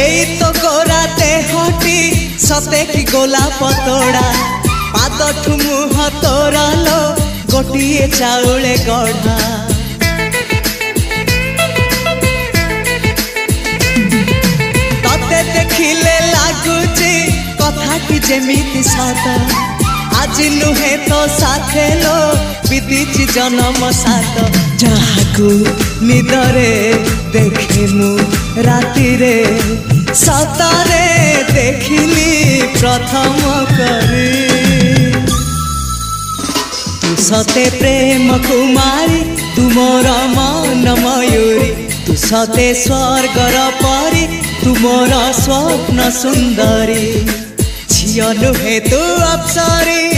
एई तो गोरा देहटी सते कि गोलाप तोड़ा पाद मुह तोरा लो गोटिए चाउले गढ़ा तते देखिले लागुची कथाटी जेमिति सत आज नुहे तो साथे लो बीतीची जन्म सात जहाकू निदरे देखे मु राति रे सतरे देखिली प्रथम करी तू सते प्रेम कुमारी तू मोर मन मयूरी तू सते स्वर्गर परी तू मोर स्वप्न सुंदरी झियो नुहे तू अप्सरी।